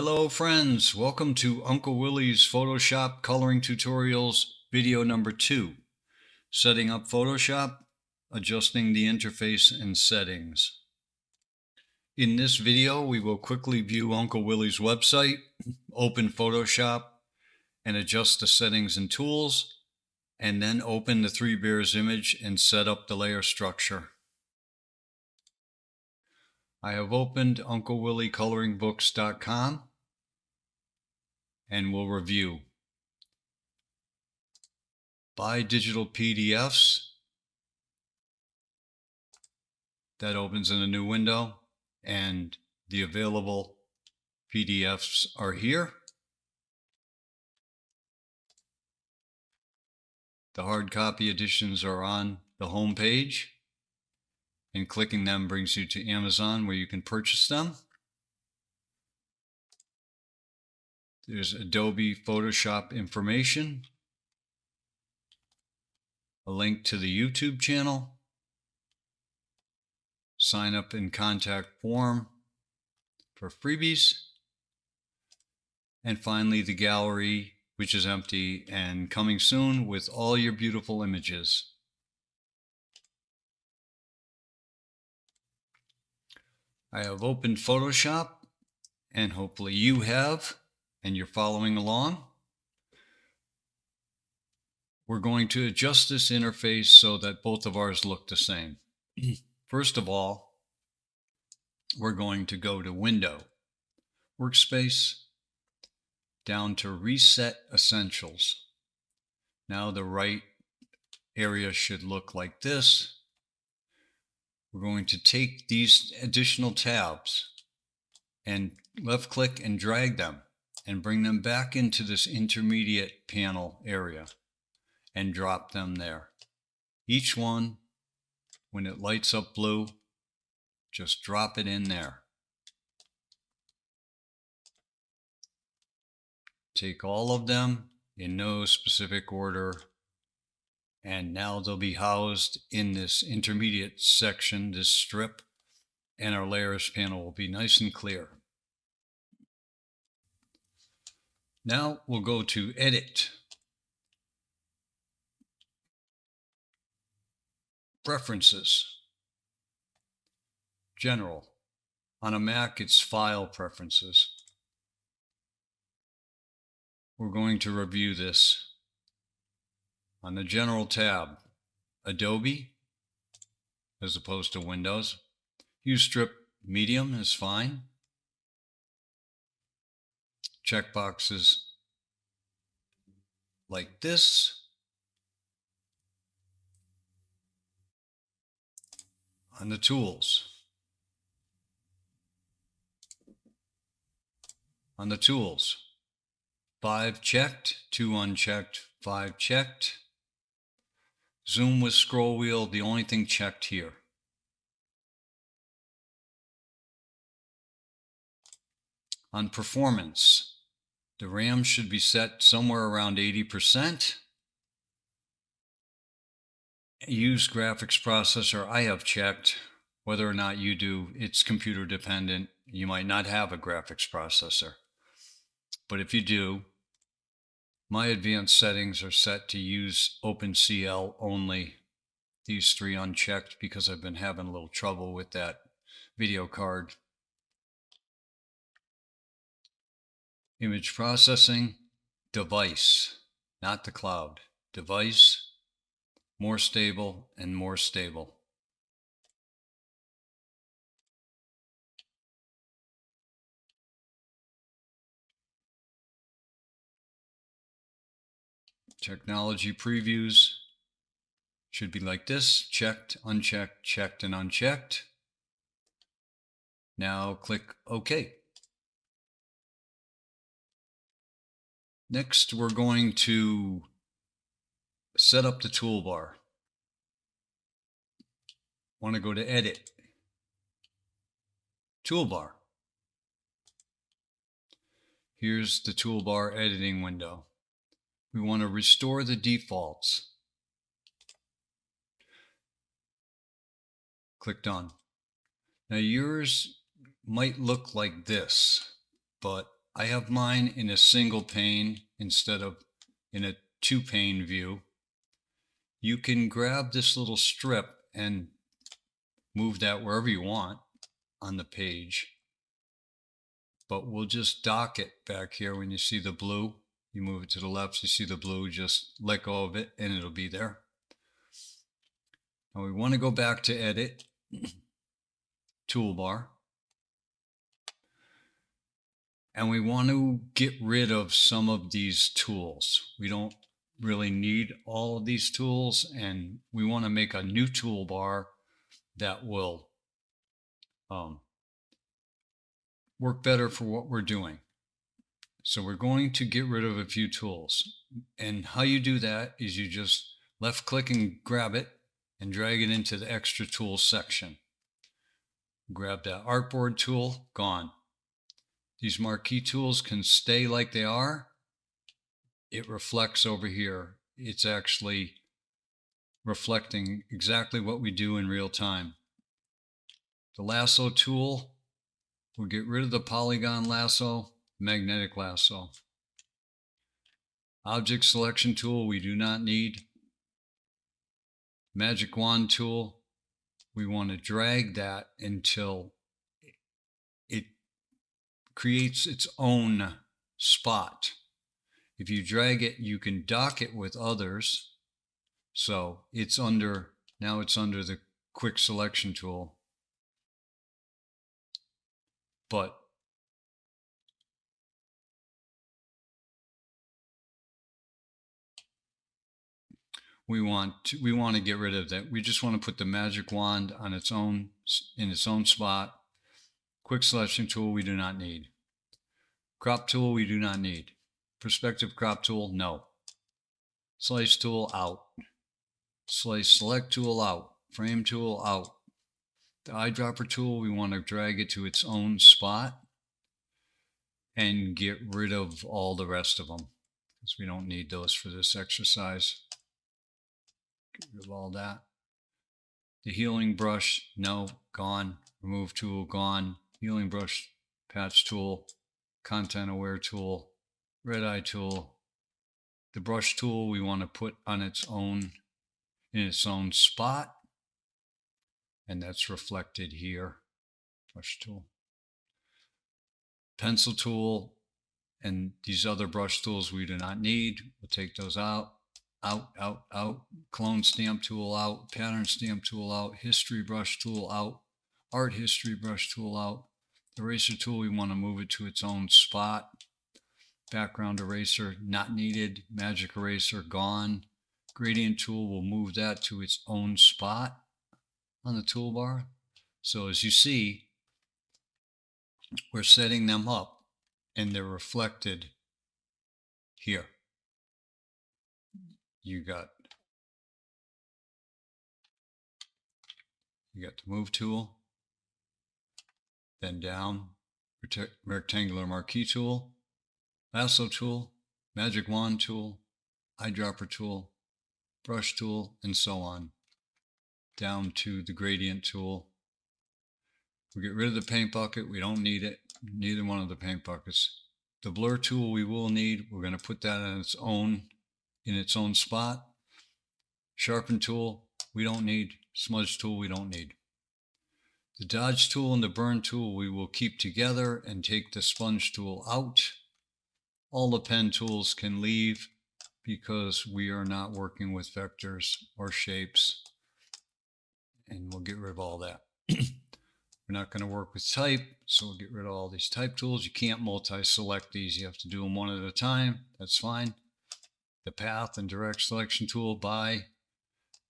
Hello friends, welcome to Uncle Willy's Photoshop coloring tutorials video number 2. Setting up Photoshop, adjusting the interface and settings. In this video, we will quickly view Uncle Willy's website, open Photoshop, and adjust the settings and tools, and then open the Three Bears image and set up the layer structure. I have opened UncleWillyColoringBooks.com and we'll review. Buy digital PDFs. That opens in a new window, and the available PDFs are here. The hard copy editions are on the home page, and clicking them brings you to Amazon where you can purchase them. There's Adobe Photoshop information, a link to the YouTube channel, sign up and contact form for freebies, and finally the gallery, which is empty and coming soon with all your beautiful images. I have opened Photoshop, and hopefully you have, and you're following along. We're going to adjust this interface so that both of ours look the same. First of all, we're going to go to Window, Workspace, down to Reset Essentials. Now the right area should look like this. We're going to take these additional tabs and left click and drag them and bring them back into this intermediate panel area and drop them there. Each one, when it lights up blue, just drop it in there. Take all of them in no specific order, and now they'll be housed in this intermediate section, this strip, and our layers panel will be nice and clear. Now we'll go to Edit, Preferences, General. On a Mac, it's File Preferences. We're going to review this. On the General tab, Adobe, as opposed to Windows. Use Strip Medium is fine. Checkboxes like this. On the Tools. On the Tools, 5 checked, 2 unchecked, 5 checked. Zoom with scroll wheel, the only thing checked here. On Performance, the RAM should be set somewhere around 80%. Use graphics processor, I have checked. Whether or not you do, it's computer dependent. You might not have a graphics processor. But if you do, my advanced settings are set to use OpenCL only. These 3 unchecked because I've been having a little trouble with that video card. Image processing, device, not the cloud. Device, more stable and more stable. Technology previews should be like this: checked, unchecked, checked, and unchecked. Now click OK. Next, we're going to set up the toolbar. Want to go to Edit, Toolbar. Here's the toolbar editing window. We want to restore the defaults. Click Done. Now yours might look like this, but I have mine in a single pane instead of in a two-pane view. You can grab this little strip and move that wherever you want on the page. But we'll just dock it back here. When you see the blue, you move it to the left, you see the blue, just let go of it and it'll be there. Now we want to go back to edit, toolbar. And we want to get rid of some of these tools. We don't really need all of these tools, and we want to make a new toolbar that will work better for what we're doing. So we're going to get rid of a few tools. And how you do that is you just left click and grab it and drag it into the extra tools section. Grab that artboard tool, gone. These marquee tools can stay like they are. It reflects over here. It's actually reflecting exactly what we do in real time. The lasso tool, we'll get rid of the polygon lasso, magnetic lasso. Object selection tool, we do not need. Magic wand tool, we want to drag that until it creates its own spot. If you drag it, you can dock it with others. So it's under, now it's under the quick selection tool. But we want to get rid of that. We just want to put the magic wand on its own, in its own spot. Quick selection tool we do not need. Crop tool we do not need. Perspective crop tool, no. Slice tool, out. Slice select tool, out. Frame tool, out. The eyedropper tool, we want to drag it to its own spot and get rid of all the rest of them because we don't need those for this exercise. Get rid of all that. The healing brush, no, gone. Remove tool, gone. Healing brush, patch tool, content aware tool, red eye tool. The brush tool we want to put on its own, in its own spot, and that's reflected here. Brush tool. Pencil tool and these other brush tools we do not need. We'll take those out. Out. Clone stamp tool out. Pattern stamp tool out. History brush tool out. Art history brush tool out. Eraser tool, we want to move it to its own spot. Background eraser, not needed. Magic eraser, gone. Gradient tool, we'll move that to its own spot on the toolbar. So as you see, we're setting them up and they're reflected here. You got the move tool, then down, rectangular marquee tool, lasso tool, magic wand tool, eyedropper tool, brush tool, and so on, down to the gradient tool. We get rid of the paint bucket. We don't need it, neither one of the paint buckets. The blur tool we will need. We're going to put that on its own, in its own spot. Sharpen tool we don't need. Smudge tool we don't need. The dodge tool and the burn tool we will keep together and take the sponge tool out. All the pen tools can leave because we are not working with vectors or shapes, and we'll get rid of all that. We're not going to work with type, so we'll get rid of all these type tools. You can't multi-select these. You have to do them one at a time. That's fine. The path and direct selection tool, by,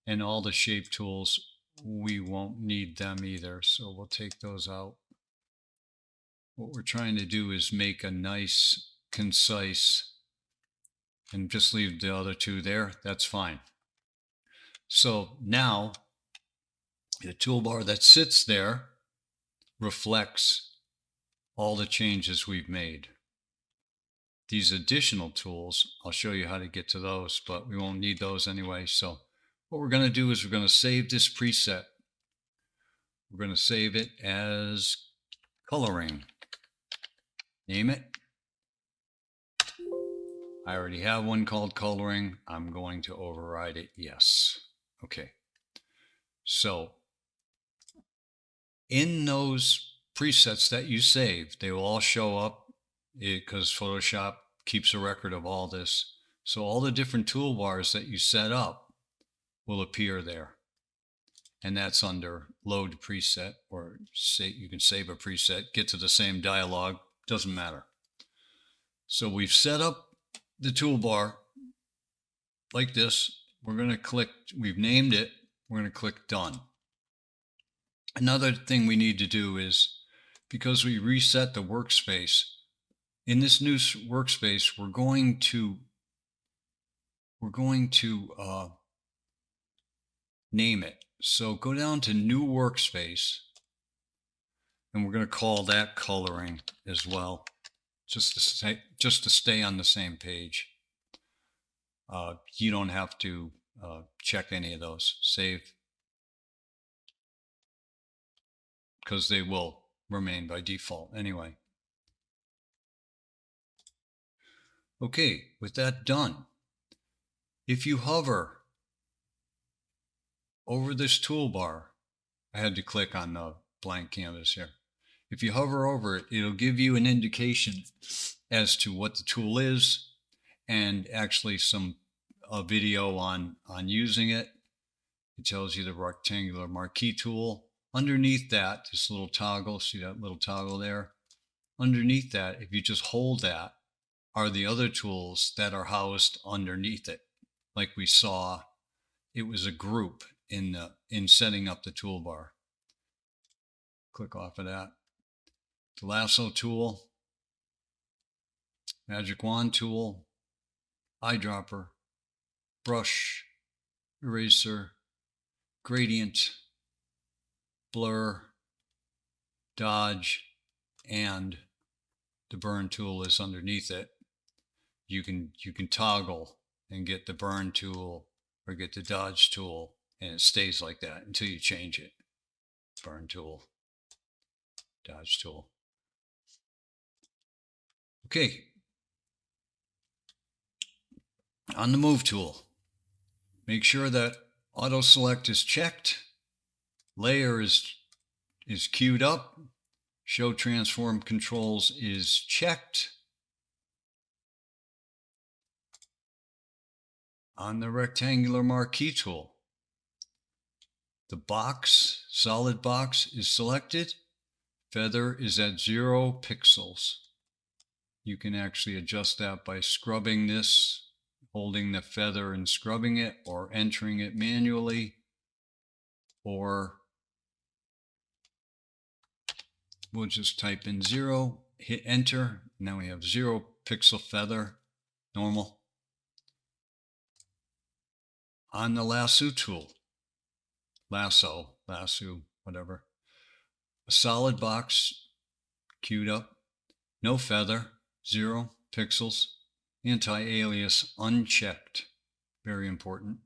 and all the shape tools, we won't need them either, so we'll take those out. What we're trying to do is make a nice, concise, and just leave the other two there. That's fine. So now the toolbar that sits there reflects all the changes we've made. These additional tools, I'll show you how to get to those, but we won't need those anyway. So what we're going to do is we're going to save this preset. We're going to save it as coloring. Name it. I already have one called coloring. I'm going to override it. Yes. Okay. So in those presets that you save, they will all show up because Photoshop keeps a record of all this. So all the different toolbars that you set up will appear there. And that's under load preset, or you can save a preset, get to the same dialog, doesn't matter. So we've set up the toolbar like this. We're going to click, we've named it, we're going to click done. Another thing we need to do is, because we reset the workspace, in this new workspace, we're going to name it. So go down to new workspace, and we're going to call that coloring as well, just to stay on the same page. You don't have to check any of those. Save, because they will remain by default anyway. Okay, with that done, if you hover over this toolbar, I had to click on the blank canvas here. If you hover over it, it'll give you an indication as to what the tool is, and actually a video on using it. It tells you the rectangular marquee tool. Underneath that, this little toggle, see that little toggle there? Underneath that, if you just hold that, are the other tools that are housed underneath it. Like we saw, it was a group in setting up the toolbar. Click off of that. The lasso tool, magic wand tool, eyedropper, brush, eraser, gradient, blur, dodge, and the burn tool is underneath it. You can toggle and get the burn tool or get the dodge tool, and it stays like that until you change it. Burn tool, dodge tool. Okay. On the move tool, make sure that auto select is checked, layer is queued up, show transform controls is checked. On the rectangular marquee tool, the box, solid box is selected. Feather is at 0 pixels. You can actually adjust that by scrubbing this, holding the feather and scrubbing it, or entering it manually, or we'll just type in 0, hit enter. Now we have 0 pixel feather, normal. On the lasso tool, lasso, whatever, a solid box queued up, no feather, 0 pixels, anti-alias unchecked, very important.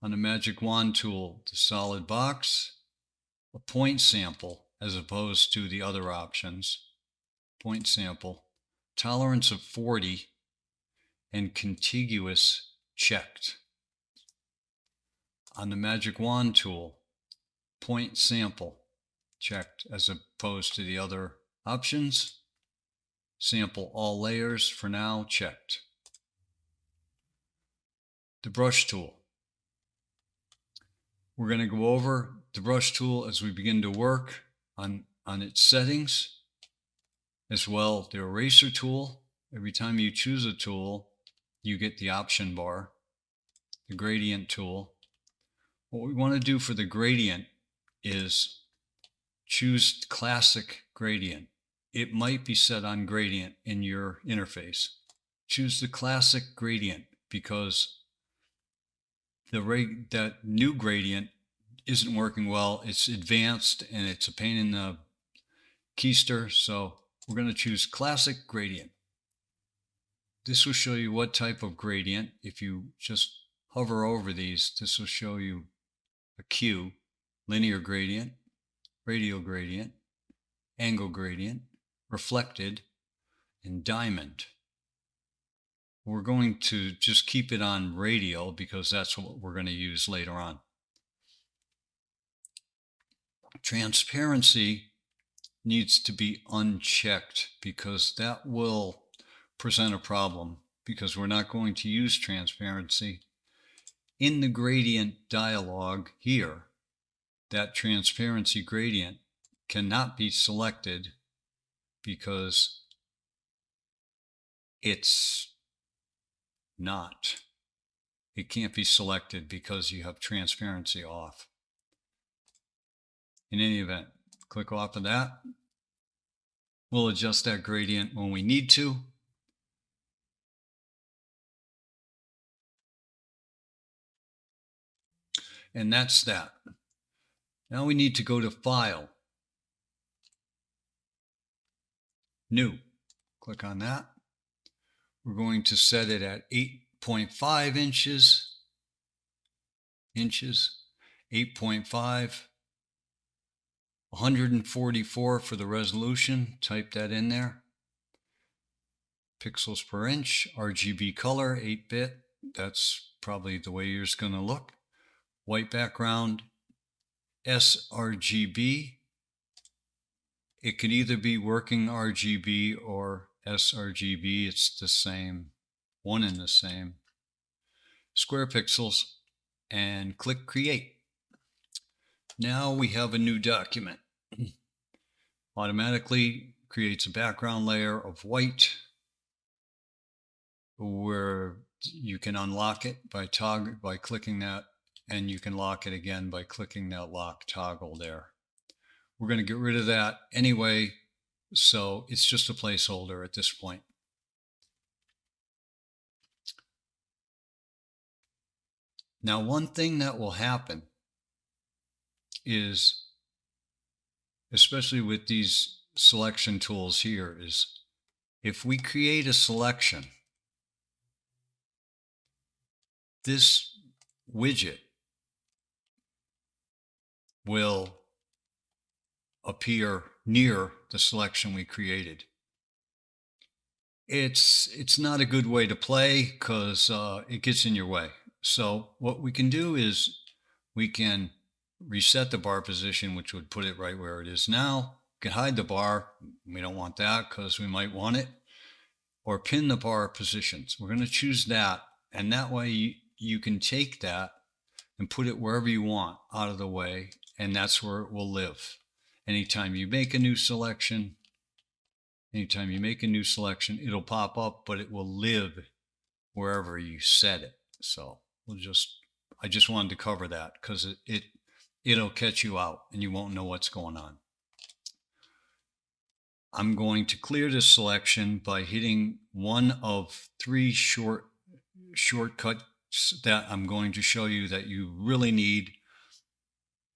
On the magic wand tool, the solid box, a point sample as opposed to the other options, point sample, tolerance of 40, and contiguous checked. On the magic wand tool, point sample checked as opposed to the other options. Sample all layers for now checked. The brush tool. We're going to go over the brush tool as we begin to work on its settings. As well, the eraser tool. Every time you choose a tool, you get the option bar. The gradient tool. What we want to do for the gradient is choose classic gradient. It might be set on gradient in your interface. Choose the classic gradient because that new gradient isn't working well. It's advanced and it's a pain in the keister, so we're going to choose classic gradient. This will show you what type of gradient. If you just hover over these, this will show you a Q, linear gradient, radial gradient, angle gradient, reflected, and diamond. we're going to just keep it on radial because that's what we're going to use later on. Transparency needs to be unchecked because that will present a problem, because we're not going to use transparency. In the gradient dialog here, that transparency gradient cannot be selected because it's not. It can't be selected because you have transparency off. In any event, click off of that. We'll adjust that gradient when we need to. And that's that. Now we need to go to File, New. Click on that. We're going to set it at 8.5 inches, 8.5, 144 for the resolution. Type that in there. Pixels per inch, RGB color, 8-bit. That's probably the way yours is going to look. White background, sRGB. It could either be working RGB or sRGB. It's the same, one and the same. Square pixels, and click Create. Now we have a new document. Automatically creates a background layer of white where you can unlock it by clicking that, and you can lock it again by clicking that lock toggle there. We're going to get rid of that anyway, so it's just a placeholder at this point. Now, one thing that will happen is, especially with these selection tools here, is if we create a selection, this widget will appear near the selection we created. It's not a good way to play because it gets in your way. So what we can do is we can reset the bar position, which would put it right where it is now. We can hide the bar. We don't want that because we might want it. Or pin the bar positions. We're going to choose that, and that way you can take that and put it wherever you want out of the way, and that's where it will live. Anytime you make a new selection, it'll pop up, but it will live wherever you set it. So I just wanted to cover that because it'll catch you out and you won't know what's going on. I'm going to clear this selection by hitting one of 3 shortcuts that I'm going to show you that you really need,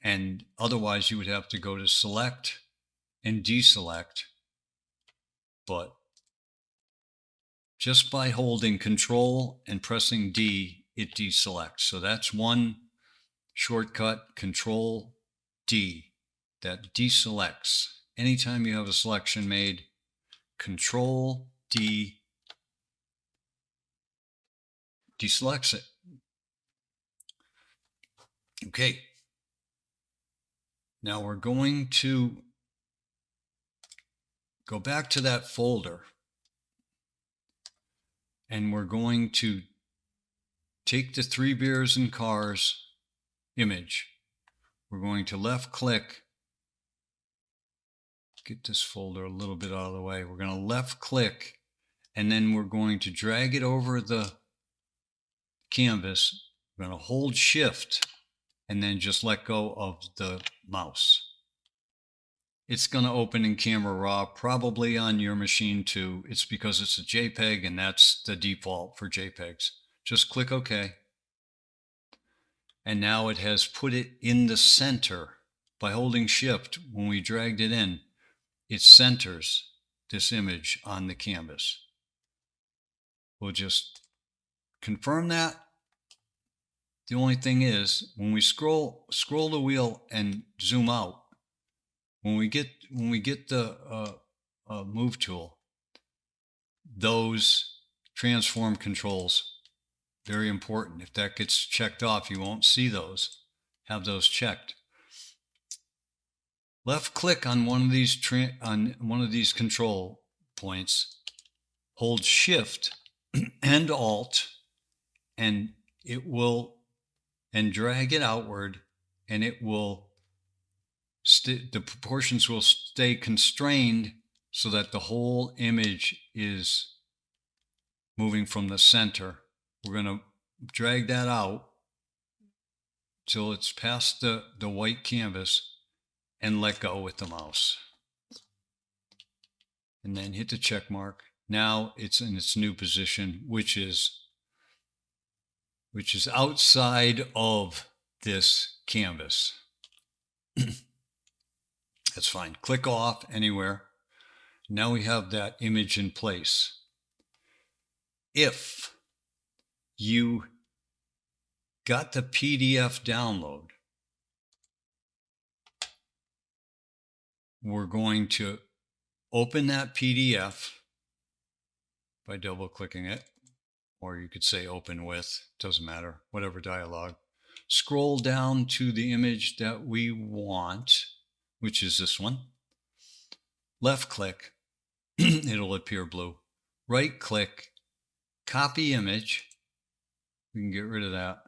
and otherwise you would have to go to select and deselect, but just by holding Control and pressing D, it deselects. So that's one shortcut, Control D, that deselects. Anytime you have a selection made, Control D deselects it. Okay. Now we're going to go back to that folder, and we're going to take the 3 Beers and Cars image. We're going to left click, get this folder a little bit out of the way. We're going to left click, and then we're going to drag it over the canvas. We're going to hold Shift and then just let go of the mouse. It's going to open in Camera Raw, probably on your machine too. It's because it's a JPEG and that's the default for JPEGs. Just click OK. And now it has put it in the center. By holding Shift, when we dragged it in, it centers this image on the canvas. We'll just confirm that. The only thing is, when we scroll the wheel and zoom out, when we get the move tool, those transform controls. Very important. If that gets checked off, you won't see those. Have those checked. Left click on one of these control points. Hold Shift and Alt, and it will, and drag it outward, and it will. The proportions will stay constrained so that the whole image is moving from the center. We're going to drag that out till it's past the white canvas and let go with the mouse. And then hit the check mark. Now it's in its new position, which is outside of this canvas. That's fine. Click off anywhere. Now we have that image in place. If you got the PDF download, we're going to open that PDF by double clicking it, or you could say open with, doesn't matter, whatever dialog. Scroll down to the image that we want, which is this one. Left click, it'll appear blue. Right click, copy image. We can get rid of that.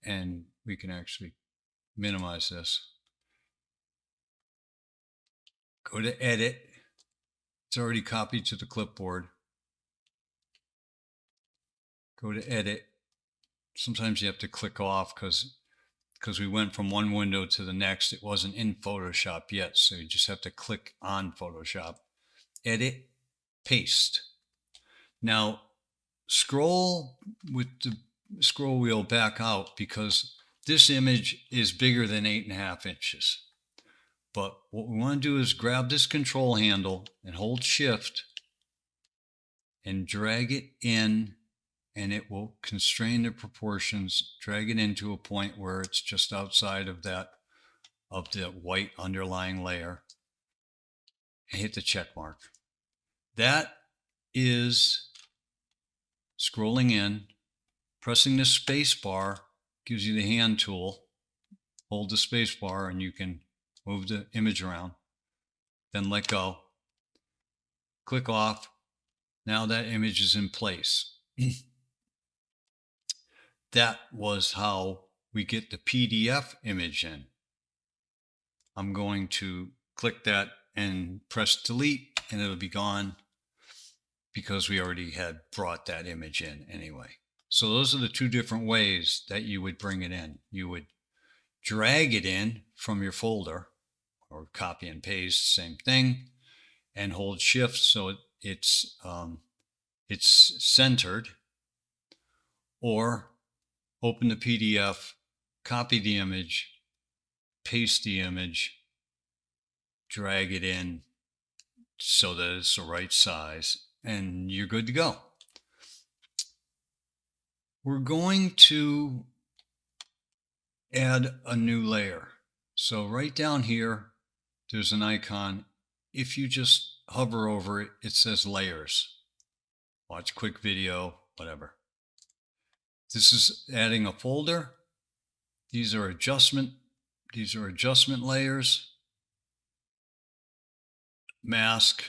And we can actually minimize this. Go to edit. It's already copied to the clipboard. Go to edit. Sometimes you have to click off because we went from one window to the next. It wasn't in Photoshop yet, so you just have to click on Photoshop. Edit, paste. Now scroll with the scroll wheel back out because this image is bigger than 8.5 inches. But what we want to do is grab this control handle and hold Shift and drag it in, and it will constrain the proportions, drag it into a point where it's just outside of the white underlying layer, and hit the check mark. That is scrolling in. Pressing the space bar gives you the hand tool. Hold the space bar and you can move the image around. Then let go. Click off. Now that image is in place. That was how we get the PDF image in. I'm going to click that and press delete, and it'll be gone because we already had brought that image in anyway. So those are the two different ways that you would bring it in. You would drag it in from your folder, or copy and paste, same thing, and hold Shift so it's centered, or open the PDF, copy the image, paste the image, drag it in so that it's the right size, and you're good to go. We're going to add a new layer. So right down here, there's an icon. If you just hover over it, it says layers. Watch quick video, whatever. This is adding a folder. These are adjustment layers. Mask,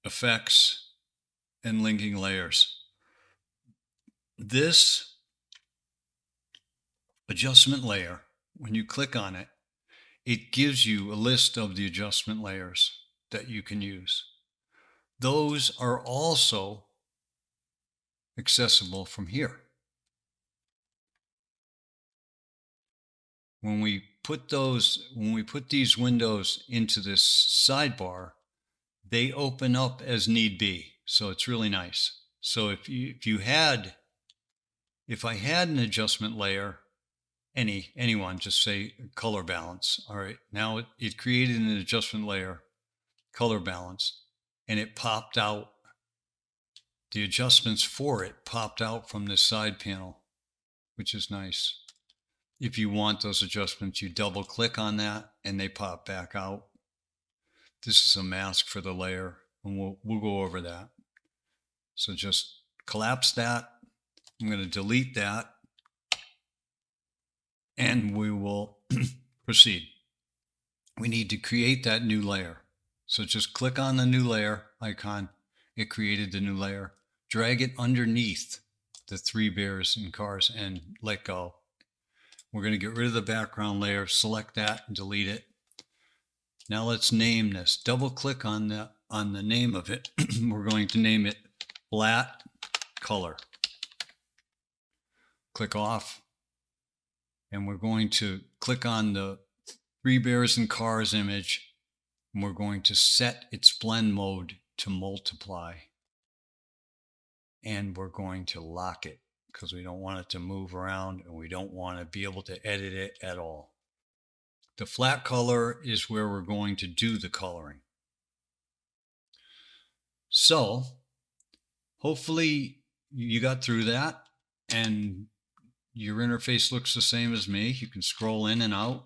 effects, and linking layers. This adjustment layer, when you click on it, it gives you a list of the adjustment layers that you can use. Those are also accessible from here. When we put these windows into this sidebar, they open up as need be. So it's really nice. So if I had an adjustment layer, anyone, just say color balance. All right, now it created an adjustment layer, color balance, and it popped out. The adjustments for it popped out from this side panel, which is nice. If you want those adjustments, you double click on that and they pop back out. This is a mask for the layer. and we'll go over that. So just collapse that. I'm going to delete that, and we will proceed. We need to create that new layer. So just click on the new layer icon. It created the new layer. Drag it underneath the 3 bears and cars and let go. We're going to get rid of the background layer. Select that and delete it. Now let's name this. Double click on the name of it. We're going to name it flat color. Click off. And we're going to click on the 3 bears and cars image. And we're going to set its blend mode to multiply. And we're going to lock it because we don't want it to move around and we don't want to be able to edit it at all. The flat color is where we're going to do the coloring. So hopefully you got through that and your interface looks the same as me. You can scroll in and out.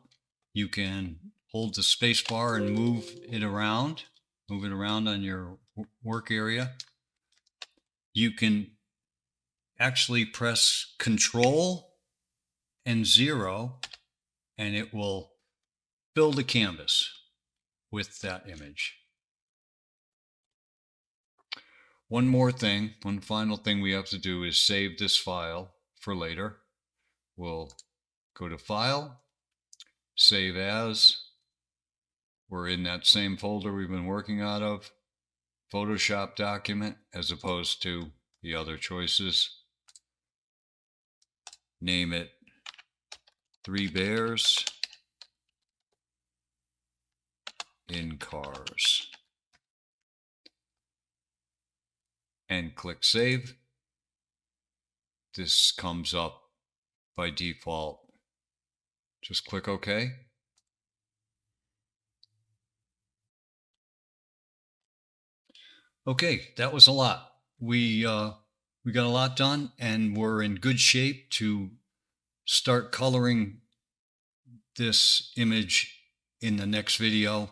You can hold the space bar and move it around on your work area. You can actually press Control and 0 and it will fill the canvas with that image. One final thing we have to do is save this file for later. We'll go to File, Save As. We're in that same folder we've been working out of, Photoshop document, as opposed to the other choices. Name it 3 bears in cars. And click Save. This comes up by default. Just click OK. Okay, that was a lot. We got a lot done and we're in good shape to start coloring this image in the next video.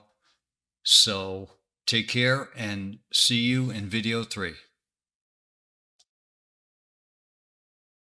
So take care and see you in video 3.